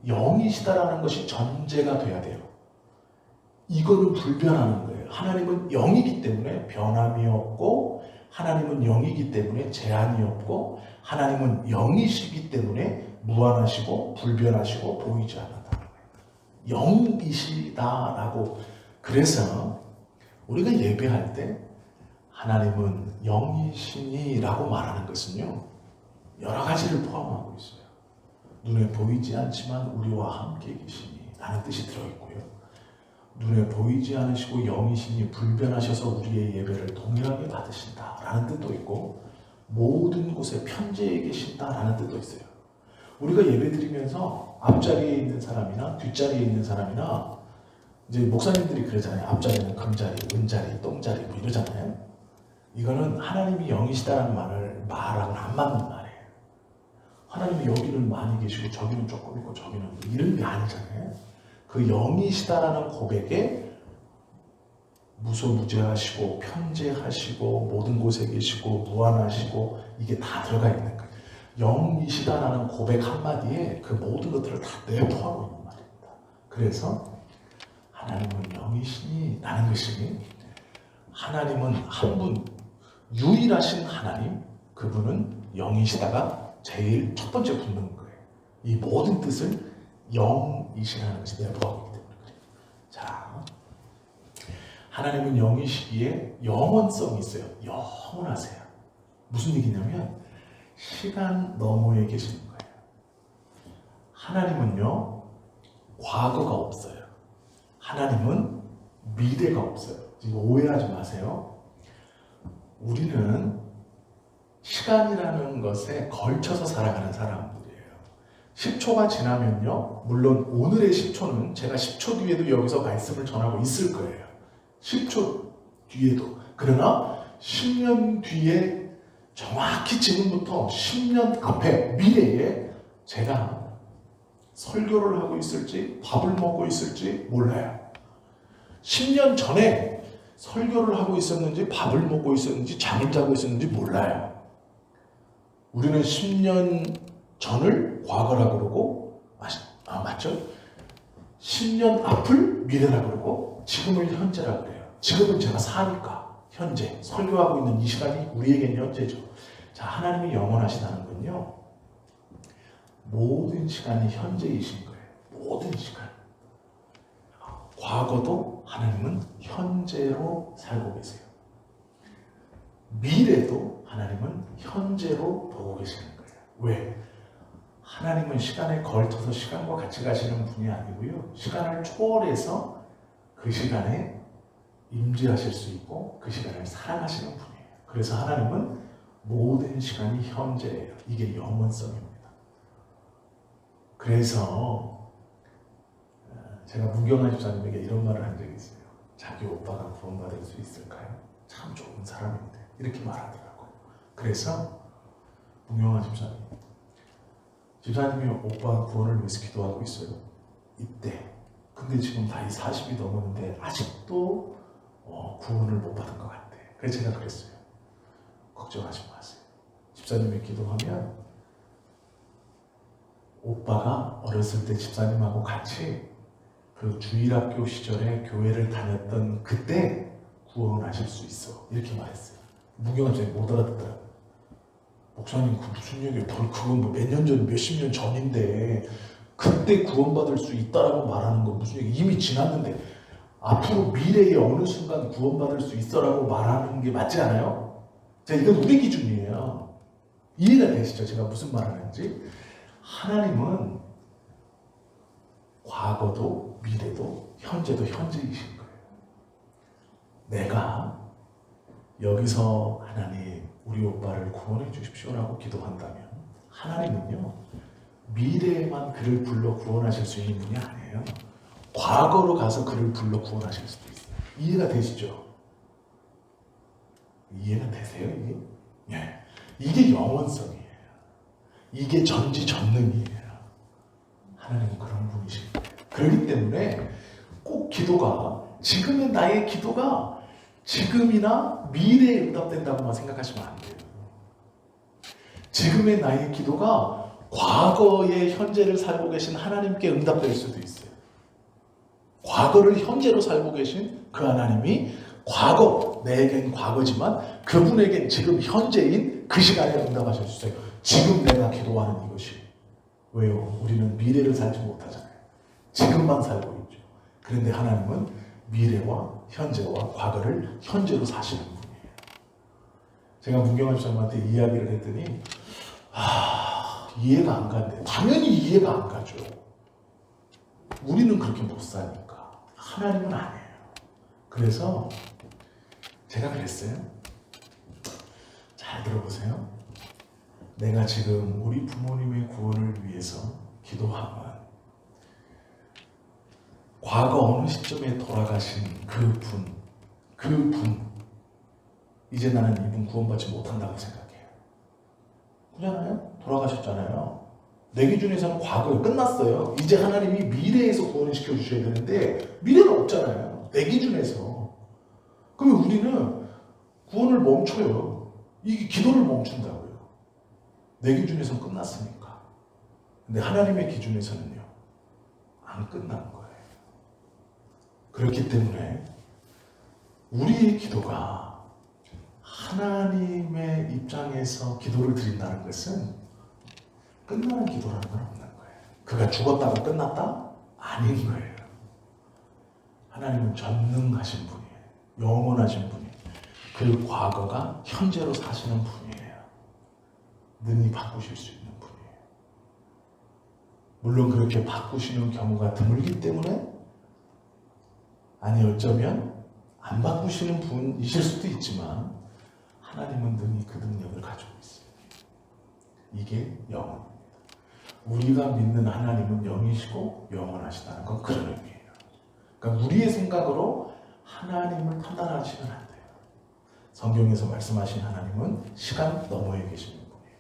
영이시다라는 것이 전제가 돼야 돼요. 이거는 불변하는 거예요. 하나님은 영이기 때문에 변함이 없고 하나님은 영이기 때문에 제한이 없고 하나님은 영이시기 때문에 무한하시고 불변하시고 보이지 않는다는 거예요. 영이시다라고. 그래서 우리가 예배할 때 하나님은 영이시니라고 말하는 것은요, 여러 가지를 포함하고 있어요. 눈에 보이지 않지만 우리와 함께 계시니 라는 뜻이 들어있고요. 눈에 보이지 않으시고 영이시니 불변하셔서 우리의 예배를 동일하게 받으신다 라는 뜻도 있고, 모든 곳에 편재해 계신다 라는 뜻도 있어요. 우리가 예배 드리면서 앞자리에 있는 사람이나 뒷자리에 있는 사람이나, 이제 목사님들이 그러잖아요. 앞자리는 금자리, 은자리, 똥자리 뭐 이러잖아요. 이거는 하나님이 영이시다라는 말하고는 안 맞는 말이에요. 하나님이 여기는 많이 계시고 저기는 조금 있고 저기는 이런 게 아니잖아요. 그 영이시다라는 고백에 무소무제하시고 편재하시고 모든 곳에 계시고 무한하시고 이게 다 들어가 있는 거예요. 영이시다라는 고백 한마디에 그 모든 것들을 다 내포하고 있는 말입니다. 그래서 하나님은 영이시니 라는 것이, 하나님은 한 분 유일하신 하나님, 그분은 영이시다가 제일 첫 번째 붙는 거예요. 이 모든 뜻을 영이시라는 것이 내포하고 있기 때문에 그래요. 자, 하나님은 영이시기에 영원성이 있어요. 영원하세요. 무슨 얘기냐면 시간 너머에 계시는 거예요. 하나님은요, 과거가 없어요. 하나님은 미래가 없어요. 지금 오해하지 마세요. 우리는 시간이라는 것에 걸쳐서 살아가는 사람들이에요. 10초가 지나면요, 물론 오늘의 10초는 제가 10초 뒤에도 여기서 말씀을 전하고 있을 거예요. 10초 뒤에도. 그러나 10년 뒤에, 정확히 지금부터 10년 앞에 미래에 제가 설교를 하고 있을지 밥을 먹고 있을지 몰라요. 10년 전에 설교를 하고 있었는지 밥을 먹고 있었는지 잠을 자고 있었는지 몰라요. 우리는 10년 전을 과거라고 그러고, 맞죠? 10년 앞을 미래라고 그러고 지금을 현재라고 그래요. 지금은 제가 사니까 현재, 설교하고 있는 이 시간이 우리에겐 현재죠. 자, 하나님이 영원하시다는 건요, 모든 시간이 현재이신 거예요. 모든 시간. 과거도 하나님은 현재로 살고 계세요. 미래도 하나님은 현재로 보고 계시는 거예요. 왜? 하나님은 시간에 걸쳐서 시간과 같이 가시는 분이 아니고요, 시간을 초월해서 그 시간에 임재하실 수 있고 그 시간을 살아가시는 분이에요. 그래서 하나님은 모든 시간이 현재예요. 이게 영원성입니다. 그래서 제가 문경환 집사님에게 이런 말을 한 적이 있어요. 자기 오빠가 구원받을 수 있을까요? 참 좋은 사람인데 이렇게 말하더라고요. 그래서 문경환 집사님이 오빠 구원을 위해서 기도하고 있어요. 이때. 근데 지금 나이 40이 넘었는데 아직도 구원을 못 받은 것 같아. 그래서 제가 그랬어요. 걱정하지 마세요. 집사님이 기도하면 오빠가 어렸을 때 집사님하고 같이 그 주일학교 시절에 교회를 다녔던 그때 구원하실 수 있어. 이렇게 말했어요. 무경환 집사님 못 알아듣더라고요. 목사님 그 무슨 얘기예요? 그건 뭐 몇 년 전, 몇십 년 전인데 그때 구원받을 수 있다라고 말하는 건 무슨 얘기? 이미 지났는데 앞으로 미래에 어느 순간 구원받을 수 있어라고 말하는 게 맞지 않아요? 자, 이건 우리 기준이에요. 이해가 되시죠? 제가 무슨 말 하는지? 하나님은 과거도 미래도 현재도 현재이신 거예요. 내가 여기서 하나님 우리 오빠를 구원해 주십시오라고 기도한다면 하나님은요, 미래에만 그를 불러 구원하실 수 있는 분이 아니에요. 과거로 가서 그를 불러 구원하실 수도 있어요. 이해가 되시죠? 이해가 되세요? 이게? 예. 이게 영원성이에요. 이게 전지전능이에요. 하나님은 그런 분이십니다. 그렇기 때문에 꼭 기도가, 지금의 나의 기도가 지금이나 미래에 응답된다고만 생각하시면 안 돼요. 지금의 나의 기도가 과거의 현재를 살고 계신 하나님께 응답될 수도 있어요. 과거를 현재로 살고 계신 그 하나님이 과거, 내겐 과거지만 그분에겐 지금 현재인 그 시간에 응답하실 수 있어요. 지금 내가 기도하는 이것이. 왜요? 우리는 미래를 살지 못하잖아요. 지금만 살고 있어요. 그런데 하나님은 미래와 현재와 과거를 현재로 사시는 분이에요. 제가 문경환 집사님한테 이야기를 했더니 이해가 안 간대. 당연히 이해가 안 가죠. 우리는 그렇게 못 사니까. 하나님은 아니에요. 그래서 제가 그랬어요. 잘 들어보세요. 내가 지금 우리 부모님의 구원을 위해서 기도하면 과거 어느 시점에 돌아가신 그분 이제 나는 이분 구원받지 못한다고 생각해요. 그렇잖아요? 돌아가셨잖아요. 내 기준에서는 과거에 끝났어요. 이제 하나님이 미래에서 구원을 시켜주셔야 되는데 미래는 없잖아요. 내 기준에서. 그러면 우리는 구원을 멈춰요. 이게 기도를 멈춘다고요. 내 기준에서는 끝났으니까. 근데 하나님의 기준에서는요. 안 끝난 거예요. 그렇기 때문에 우리의 기도가 하나님의 입장에서 기도를 드린다는 것은 끝나는 기도라는 건 없는 거예요. 그가 죽었다고 끝났다? 아닌 거예요. 하나님은 전능하신 분이에요. 영원하신 분이에요. 그 과거가 현재로 사시는 분이에요. 능히 바꾸실 수 있는 분이에요. 물론 그렇게 바꾸시는 경우가 드물기 때문에 아니 어쩌면 안 바꾸시는 분이실 수도 있지만 하나님은 능히 그 능력을 가지고 있어요. 이게 영원입니다. 우리가 믿는 하나님은 영이시고 영원하시다는 건 그런 의미예요. 그러니까 우리의 생각으로 하나님을 판단하시면 안 돼요. 성경에서 말씀하신 하나님은 시간 너머에 계시는 분이에요.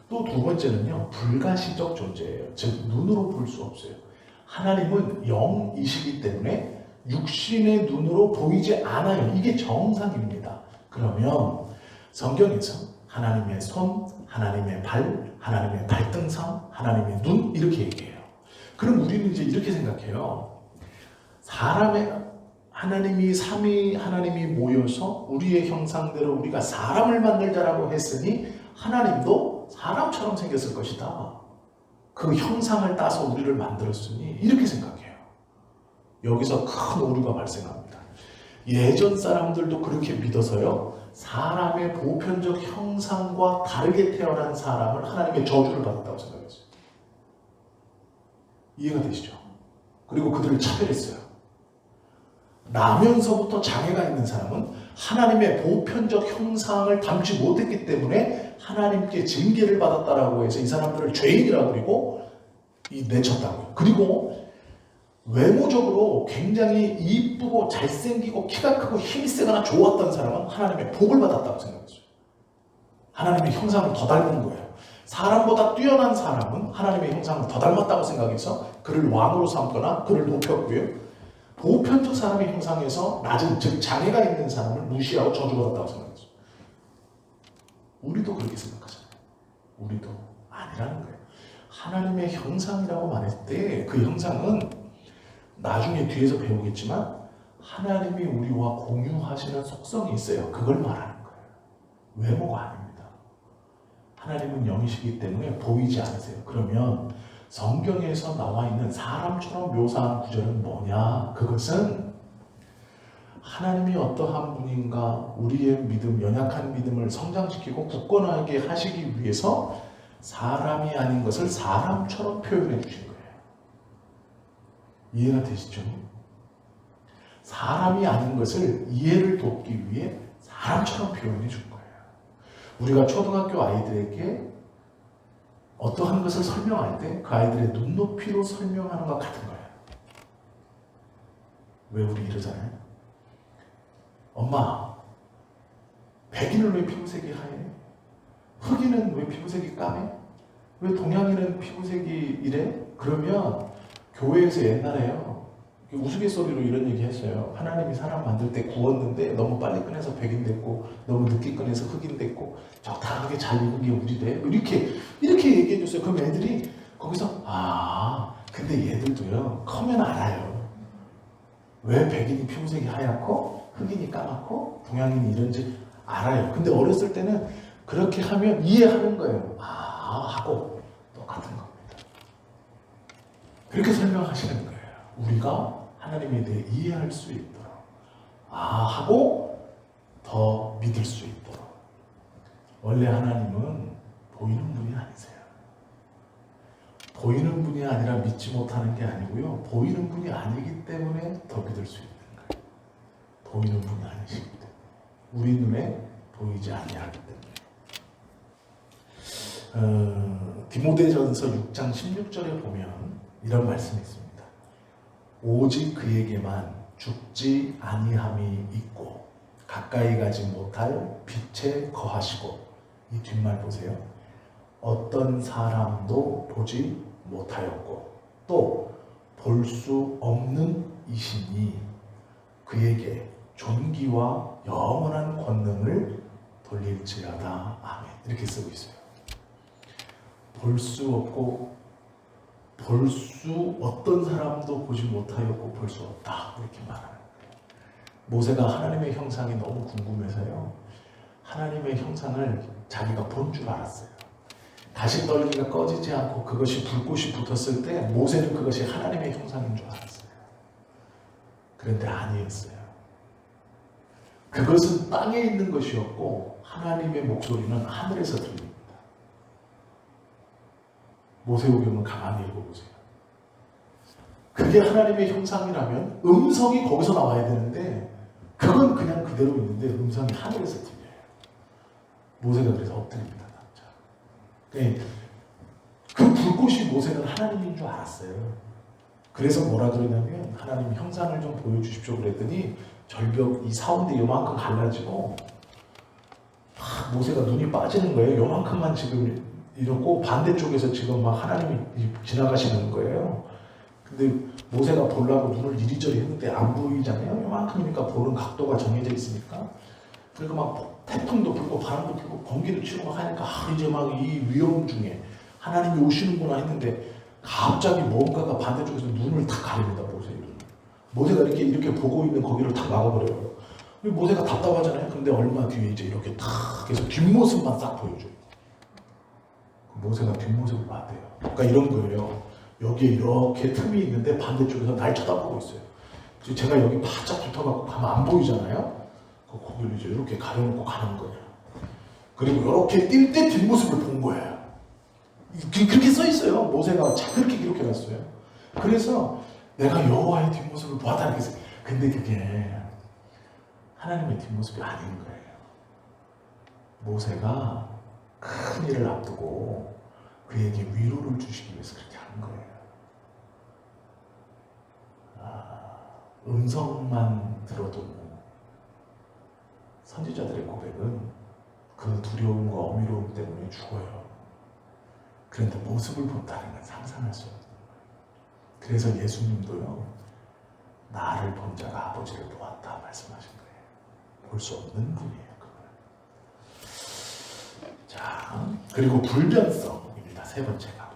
또 두 번째는요. 불가시적 존재예요. 즉 눈으로 볼 수 없어요. 하나님은 영이시기 때문에 육신의 눈으로 보이지 않아요. 이게 정상입니다. 그러면 성경에서 하나님의 손, 하나님의 발, 하나님의 발등상, 하나님의 눈 이렇게 얘기해요. 그럼 우리는 이제 이렇게 생각해요. 하나님이 삼위 하나님이 모여서 우리의 형상대로 우리가 사람을 만들자라고 했으니 하나님도 사람처럼 생겼을 것이다. 그 형상을 따서 우리를 만들었으니 이렇게 생각해요. 여기서 큰 오류가 발생합니다. 예전 사람들도 그렇게 믿어서요. 사람의 보편적 형상과 다르게 태어난 사람을 하나님의 저주를 받았다고 생각했어요. 이해가 되시죠? 그리고 그들을 차별했어요. 나면서부터 장애가 있는 사람은 하나님의 보편적 형상을 담지 못했기 때문에 하나님께 징계를 받았다라고 해서 이 사람들을 죄인이라고 그리고 내쳤다고요. 그리고 외모적으로 굉장히 이쁘고 잘생기고 키가 크고 힘이 세거나 좋았던 사람은 하나님의 복을 받았다고 생각했어요. 하나님의 형상을 더 닮은 거예요. 사람보다 뛰어난 사람은 하나님의 형상을 더 닮았다고 생각해서 그를 왕으로 삼거나 그를 높였고요. 보편적 사람의 형상에서 낮은, 즉 장애가 있는 사람을 무시하고 저주받았다고 생각했어요. 우리도 그렇게 생각하잖아요. 우리도 아니라는 거예요. 하나님의 형상이라고 말했을 때 그 형상은 나중에 뒤에서 배우겠지만 하나님이 우리와 공유하시는 속성이 있어요. 그걸 말하는 거예요. 외모가 아닙니다. 하나님은 영이시기 때문에 보이지 않으세요. 그러면 성경에서 나와 있는 사람처럼 묘사한 구절은 뭐냐? 그것은 하나님이 어떠한 분인가 우리의 믿음, 연약한 믿음을 성장시키고 굳건하게 하시기 위해서 사람이 아닌 것을 사람처럼 표현해 주신 거예요. 이해가 되시죠? 사람이 아닌 것을 이해를 돕기 위해 사람처럼 표현해 준 거예요. 우리가 초등학교 아이들에게 어떠한 것을 설명할 때 그 아이들의 눈높이로 설명하는 것 같은 거예요. 왜 우리 이러잖아요? 엄마, 백인은 왜 피부색이 하얘? 흑인은 왜 피부색이 까매? 왜 동양인은 피부색이 이래? 그러면 교회에서 옛날에요. 우스갯소리로 이런 얘기 했어요. 하나님이 사람 만들 때 구웠는데 너무 빨리 꺼내서 백인 됐고 너무 늦게 꺼내서 흑인 됐고 적당하게 잘 익은 게 우리래. 이렇게 얘기해 줬어요. 그럼 애들이 거기서 근데 얘들도요. 커면 알아요. 왜 백인이 피부색이 하얗고 흑인이 까맣고 동양인이 이런지 알아요. 근데 어렸을 때는 그렇게 하면 이해하는 거예요. 하고 똑같은 겁니다. 그렇게 설명하시는 거예요. 우리가 하나님에 대해 이해할 수 있도록 하고 더 믿을 수 있도록. 원래 하나님은 보이는 분이 아니세요. 보이는 분이 아니라 믿지 못하는 게 아니고요. 보이는 분이 아니기 때문에 더 믿을 수 있는 거예요. 보이는 분이 아니시기 때문에. 우리 눈에 보이지 아니하기 때문에. 디모데전서 6장 16절에 보면 이런 말씀이 있습니다. 오직 그에게만 죽지 아니함이 있고 가까이 가지 못할 빛에 거하시고, 이 뒷말 보세요. 어떤 사람도 보지 못하였고 또 볼 수 없는 이시니 그에게 존귀와 영원한 권능을 돌릴지어다. 아멘. 이렇게 쓰고 있어요. 볼 수 없고 어떤 사람도 보지 못하였고 볼 수 없다. 이렇게 말하는 거예요. 모세가 하나님의 형상이 너무 궁금해서요. 하나님의 형상을 자기가 본 줄 알았어요. 가시떨기가 꺼지지 않고 그것이 불꽃이 붙었을 때 모세는 그것이 하나님의 형상인 줄 알았어요. 그런데 아니었어요. 그것은 땅에 있는 것이었고 하나님의 목소리는 하늘에서 들립니다. 모세오경을 가만히 읽어보세요. 그게 하나님의 형상이라면 음성이 거기서 나와야 되는데 그건 그냥 그대로 있는데 음성이 하늘에서 들려요. 모세가 그래서 엎드립니다. 그 불꽃이 모세는 하나님인 줄 알았어요. 그래서 뭐라 그러냐면 하나님 형상을 좀 보여주십시오 그랬더니 절벽 이 사운데 요만큼 갈라지고 모세가 눈이 빠지는 거예요. 요만큼만 지금 이렇고 반대쪽에서 지금 막 하나님이 지나가시는 거예요. 근데 모세가 보려고 눈을 이리저리 했는데 안 보이잖아요. 요만큼이니까 보는 각도가 정해져 있으니까. 그러니까 막 태풍도 불고 바람도 불고 번개도 치고 막 하니까 이제 막 이 위험 중에 하나님이 오시는구나 했는데 갑자기 뭔가가 반대쪽에서 눈을 다 가립니다. 모세가 이렇게 보고 있는 거기를 다 막아버려요. 모세가 답답하잖아요. 근데 얼마 뒤에 이제 이렇게 탁 해서 뒷모습만 싹 보여줘요. 모세가 뒷모습을 봤대요. 그러니까 이런 거예요. 여기에 이렇게 틈이 있는데 반대쪽에서 날 쳐다보고 있어요. 제가 여기 바짝 붙어갖고 가면 안 보이잖아요. 거기를 이제 이렇게 가려놓고 가는 거예요. 그리고 이렇게 뛸 때 뒷모습을 본 거예요. 그렇게 써 있어요. 모세가 그렇게 기록해놨어요. 그래서 내가 여호와의 뒷모습을 보았다 이렇게 했어요. 근데 그게 하나님의 뒷모습이 아닌 거예요. 모세가 큰 일을 앞두고 그에게 위로를 주시기 위해서 그렇게 한 거예요. 음성만 들어도 선지자들의 고백은 그 두려움과 어미로움 때문에 죽어요. 그런데 모습을 본다는 건 상상할 수 없는 거예요. 그래서 예수님도요, 나를 본 자가 아버지를 보았다 말씀하신 거예요. 볼 수 없는 분이에요. 그걸. 자, 그리고 불변성입니다. 세 번째가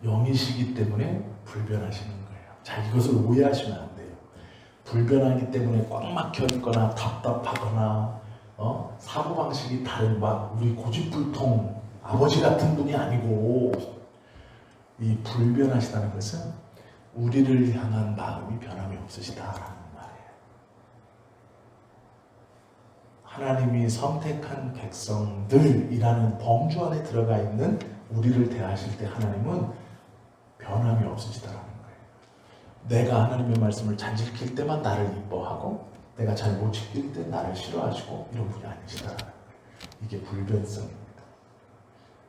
영이시기 때문에 불변하시는 거예요. 자, 이것을 오해하시면 안 돼요. 불변하기 때문에 꽉 막혀 있거나 답답하거나 사고방식이 다른 막 우리 고집불통 아버지 같은 분이 아니고, 이 불변하시다는 것은 우리를 향한 마음이 변함이 없으시다라는 말이에요. 하나님이 선택한 백성들이라는 범주 안에 들어가 있는 우리를 대하실 때 하나님은 변함이 없으시다라는 거예요. 내가 하나님의 말씀을 잘 지킬 때만 나를 이뻐하고 내가 잘 못 지킬 때 나를 싫어하시고 이런 분이 아니시다라는 거예요. 이게 불변성입니다.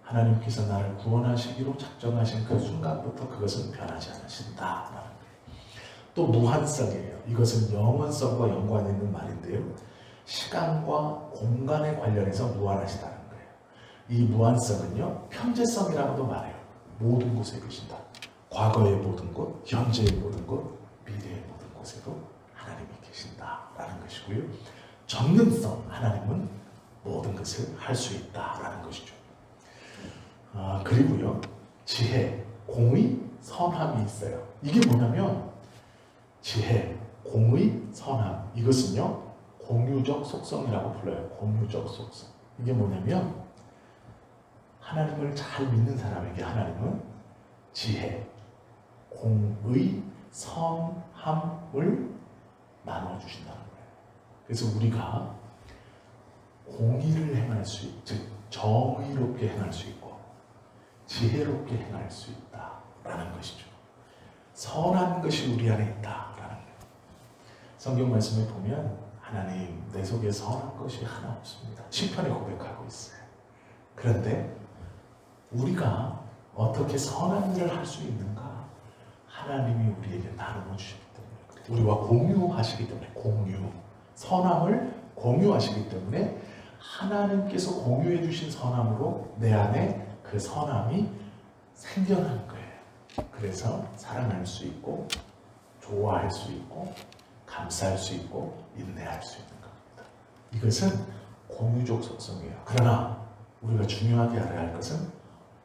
하나님께서 나를 구원하시기로 작정하신 그 순간부터 그것은 변하지 않으신다라는 거예요. 또 무한성이에요. 이것은 영원성과 연관이 있는 말인데요. 시간과 공간에 관련해서 무한하시다는 거예요. 이 무한성은요, 현재성이라고도 말해요. 모든 곳에 계신다. 과거의 모든 곳, 현재의 모든 곳, 미래의 모든 곳에도 하나님이 계신다라는 것이고요. 전능성, 하나님은 모든 것을 할 수 있다라는 것이죠. 그리고요, 지혜, 공의, 선함이 있어요. 이게 뭐냐면 지혜, 공의, 선함, 이것은요 공유적 속성이라고 불러요. 공유적 속성. 이게 뭐냐면 하나님을 잘 믿는 사람에게 하나님은 지혜, 공의, 선함을 나눠주신다는 거예요. 그래서 우리가 공의를 행할 수 있고, 즉 정의롭게 행할 수 있고 지혜롭게 행할 수 있다라는 것이죠. 선한 것이 우리 안에 있다라는 거예요. 성경 말씀에 보면 하나님 내 속에 선한 것이 하나 없습니다. 시편에 고백하고 있어요. 그런데 우리가 어떻게 선한 일을 할 수 있는가? 하나님이 우리에게 나누어 주시기 때문에, 우리와 공유하시기 때문에, 선함을 공유하시기 때문에 하나님께서 공유해 주신 선함으로 내 안에 그 선함이 생겨나는 거예요. 그래서 사랑할 수 있고 좋아할 수 있고 감사할 수 있고 인내할 수 있는 겁니다. 이것은 공유적 속성이에요. 그러나 우리가 중요하게 알아야 할 것은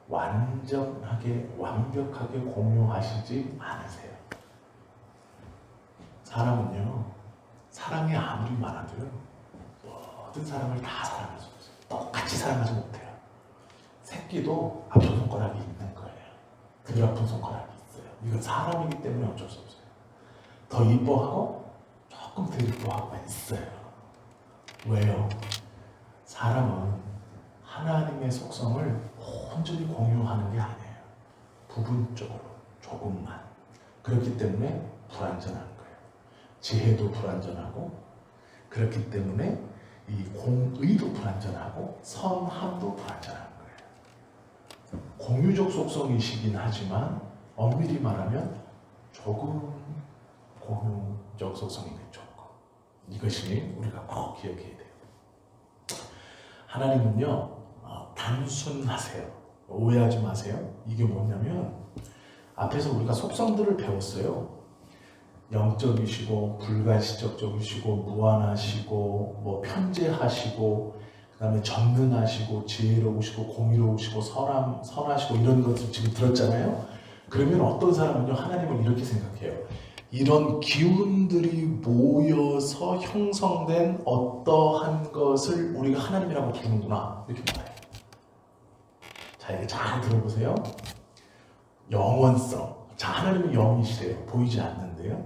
완전하게 완벽하게 공유하시지 않으세요. 사람은요, 사랑이 아무리 많아도요 모든 사람을 다 사랑할 수 없어요. 똑같이 사랑하지 못해요. 새끼도 아픈 손가락이 있는 거예요. 덜 아픈 손가락이 있어요. 이건 사람이기 때문에 어쩔 수 없어요. 더 이뻐하고 조금 덜 이뻐하고가 있어요. 왜요? 사람은 하나님의 속성을 온전히 공유하는 게 아니에요. 부분적으로 조금만. 그렇기 때문에 불완전한 거예요. 지혜도 불완전하고, 그렇기 때문에 이 공의도 불완전하고 선함도 불완전한 거예요. 공유적 속성이시긴 하지만 엄밀히 말하면 조금 공유적 속성이겠죠. 이것이 우리가 꼭 기억해야 돼요. 하나님은요 단순하세요. 오해하지 마세요. 이게 뭐냐면 앞에서 우리가 속성들을 배웠어요. 영적이시고 불가시적이시고 무한하시고 뭐 편재하시고 그다음에 전능하시고 지혜로우시고 공의로우시고 선하시고 이런 것을 지금 들었잖아요. 그러면 어떤 사람은요 하나님을 이렇게 생각해요. 이런 기운들이 모여서 형성된 어떠한 것을 우리가 하나님이라고 부르는구나 이렇게 말해요. 자, 이렇게 잘 들어보세요. 영원성. 자, 하나님은 영이시래요. 보이지 않는데요.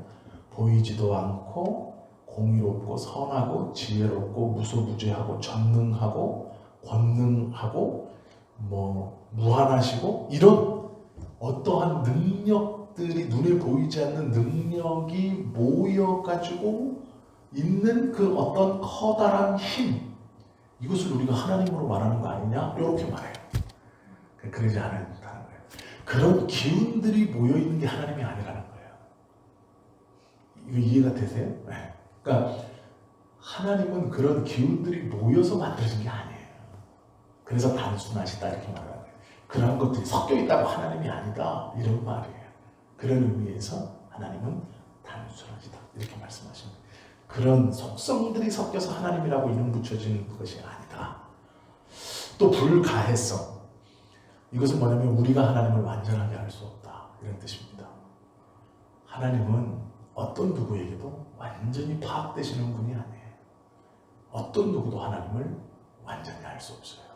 보이지도 않고 공의롭고 선하고 지혜롭고 무소부지하고 전능하고 권능하고 뭐 무한하시고 이런 어떠한 능력들이 눈에 보이지 않는 능력이 모여가지고 있는 그 어떤 커다란 힘, 이것을 우리가 하나님으로 말하는 거 아니냐? 이렇게 말해요. 그러지 않는다는 거예요. 그런 기운들이 모여있는 게 하나님이 아니라는 거예요. 이거 이해가 되세요? 네. 그러니까 하나님은 그런 기운들이 모여서 만들어진 게 아니에요. 그래서 단순하시다 이렇게 말하는 거예요. 그런 것들이 섞여 있다고 하나님이 아니다 이런 말이에요. 그런 의미에서 하나님은 단순하시다 이렇게 말씀하시는 거예요. 그런 속성들이 섞여서 하나님이라고 이름 붙여진 것이 아니다. 또 불가해성. 이것은 뭐냐면 우리가 하나님을 완전하게 알 수 없다 이런 뜻입니다. 하나님은 어떤 누구에게도 완전히 파악되시는 분이 아니에요. 어떤 누구도 하나님을 완전히 알 수 없어요.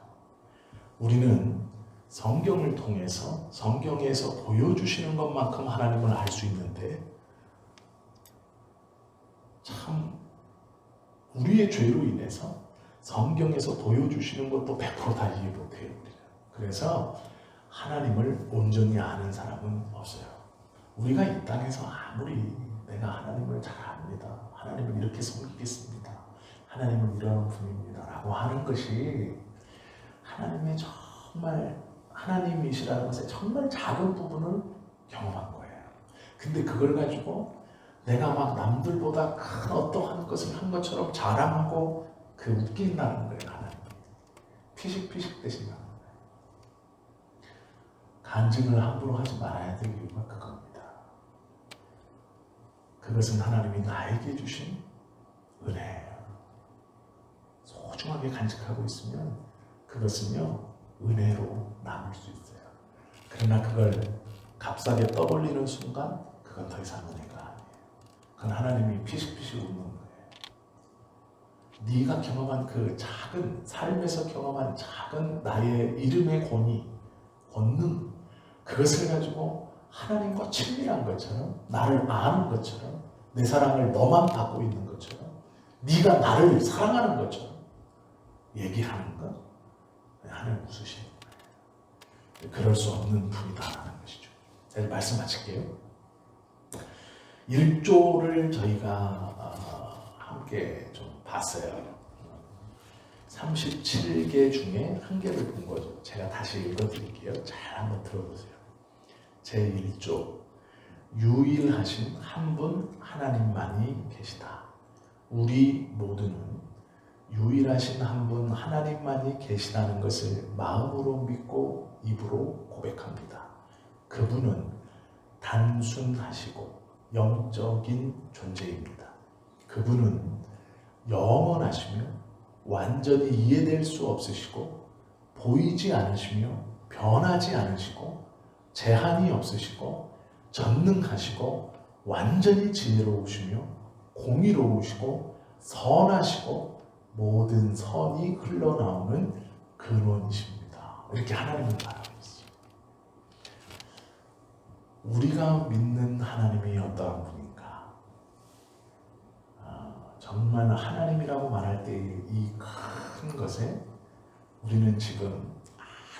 우리는 성경을 통해서 성경에서 보여주시는 것만큼 하나님을 알 수 있는데 참 우리의 죄로 인해서 성경에서 보여주시는 것도 100% 다 이해 못해요. 그래서 하나님을 온전히 아는 사람은 없어요. 우리가 이 땅에서 아무리 내가 하나님을 잘 압니다. 하나님을 이렇게 섬기겠습니다. 하나님은 이런 분입니다. 라고 하는 것이 하나님의 정말 하나님이시라는 것의 정말 작은 부분을 경험한 거예요. 근데 그걸 가지고 내가 막 남들보다 큰 어떠한 것을 한 것처럼 자랑하고 그 웃긴다는 거예요. 하나님. 피식피식 대신다는 거예요. 간증을 함부로 하지 말아야 될 이유가 그겁니다. 그것은 하나님이 나에게 주신 은혜예요. 소중하게 간직하고 있으면 그것은요 은혜로 남을 수 있어요. 그러나 그걸 값싸게 떠벌리는 순간 그건 더 이상 은혜가 아니에요. 그건 하나님이 피식피식 웃는 거예요. 네가 경험한 그 작은 삶에서 경험한 작은 나의 이름의 권위, 권능 그것을 가지고 하나님과 친밀한 것처럼, 나를 아는 것처럼, 내 사랑을 너만 받고 있는 것처럼, 네가 나를 사랑하는 것처럼 얘기하는 것, 하나님 웃으시는 거예요. 그럴 수 없는 분이다라는 것이죠. 제가 말씀 마칠게요. 1조를 저희가 함께 좀 봤어요. 37개 중에 한 개를 본 거죠. 제가 다시 읽어드릴게요. 잘 한번 들어보세요. 제1조, 유일하신 한 분 하나님만이 계시다. 우리 모두는 유일하신 한 분 하나님만이 계시다는 것을 마음으로 믿고 입으로 고백합니다. 그분은 단순하시고 영적인 존재입니다. 그분은 영원하시며 완전히 이해될 수 없으시고 보이지 않으시며 변하지 않으시고 제한이 없으시고 전능하시고 완전히 지혜로우시며 공의로우시고 선하시고 모든 선이 흘러나오는 근원이십니다. 이렇게 하나님은 말하고 있어요. 우리가 믿는 하나님이 어떠한 분인가? 정말 하나님이라고 말할 때 이 큰 것에 우리는 지금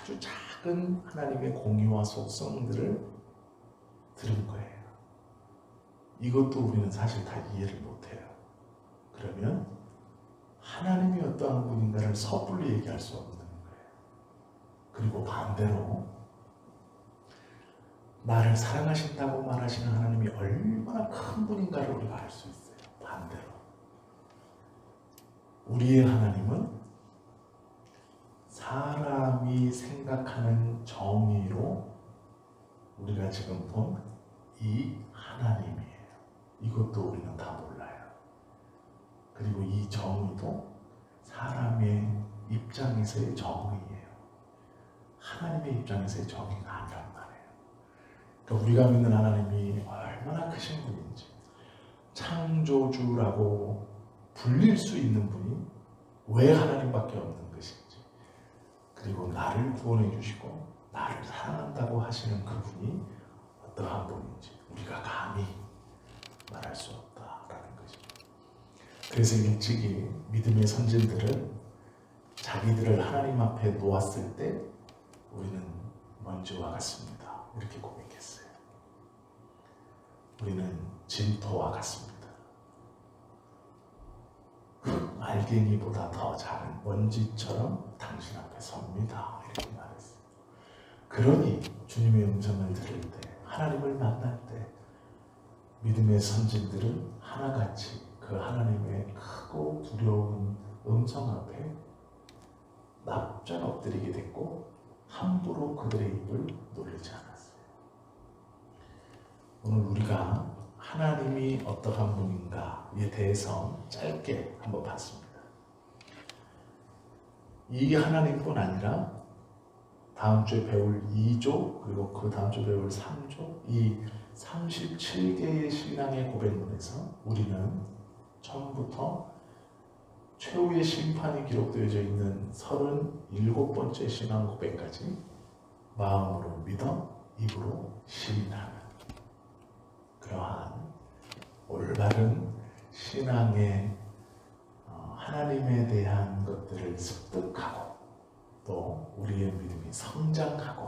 아주 작은 하나님의 공의와 속성들을 들은 거예요. 이것도 우리는 사실 다 이해를 못해요. 그러면 하나님이 어떠한 분인가를 섣불리 얘기할 수 없는 거예요. 그리고 반대로 나를 사랑하신다고 말하시는 하나님이 얼마나 큰 분인가를 우리가 알 수 있어요. 반대로 우리의 하나님은 사람이 생각하는 정의로 우리가 지금 본 이 하나님이에요. 이것도 우리는 다 몰라요. 그리고 이 정의도 사람의 입장에서의 정의예요. 하나님의 입장에서의 정의가 아니란 말이에요. 그러니까 우리가 믿는 하나님이 얼마나 크신 분인지, 창조주라고 불릴 수 있는 분이 왜 하나님밖에 없는 것인지, 그리고 나를 구원해 주시고 나를 사랑한다고 하시는 그분이 어떠한 분인지 우리가 감히 말할 수 없다라는 것입니다. 그래서 일찍이 믿음의 선진들은 자기들을 하나님 앞에 놓았을 때 우리는 먼지와 같습니다. 이렇게 고백했어요. 우리는 진토와 같습니다. 알갱이보다 더 작은 먼지처럼 당신 앞에 섭니다. 이렇게 말했어요. 그러니 주님의 음성을 들을 때, 하나님을 만날 때 믿음의 선진들은 하나같이 그 하나님의 크고 두려운 음성 앞에 납작 엎드리게 됐고 함부로 그들의 입을 놀리지 않았어요. 오늘 우리가 하나님이 어떠한 분인가에 대해서 짧게 한번 봤습니다. 이 하나님뿐 아니라 다음 주에 배울 2조 그리고 그 다음 주에 배울 3조 이 37개의 신앙의 고백문에서 우리는 처음부터 최후의 심판이 기록되어져 있는 37번째 신앙 고백까지 마음으로 믿어 입으로 시인하는 그러한 올바른 신앙의 하나님에 대한 것들을 습득하고 또 우리의 믿음이 성장하고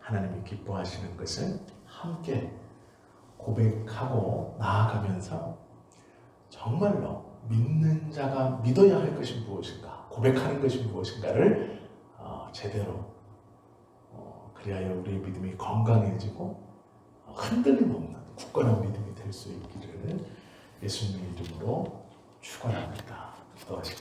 하나님이 기뻐하시는 것을 함께 고백하고 나아가면서 정말로 믿는 자가 믿어야 할 것이 무엇인가, 고백하는 것이 무엇인가를 제대로 그리하여 우리의 믿음이 건강해지고 흔들림 없는 굳건한 믿음이 될 수 있기를 예수님의 이름으로 축원합니다. 기도하시겠습니다.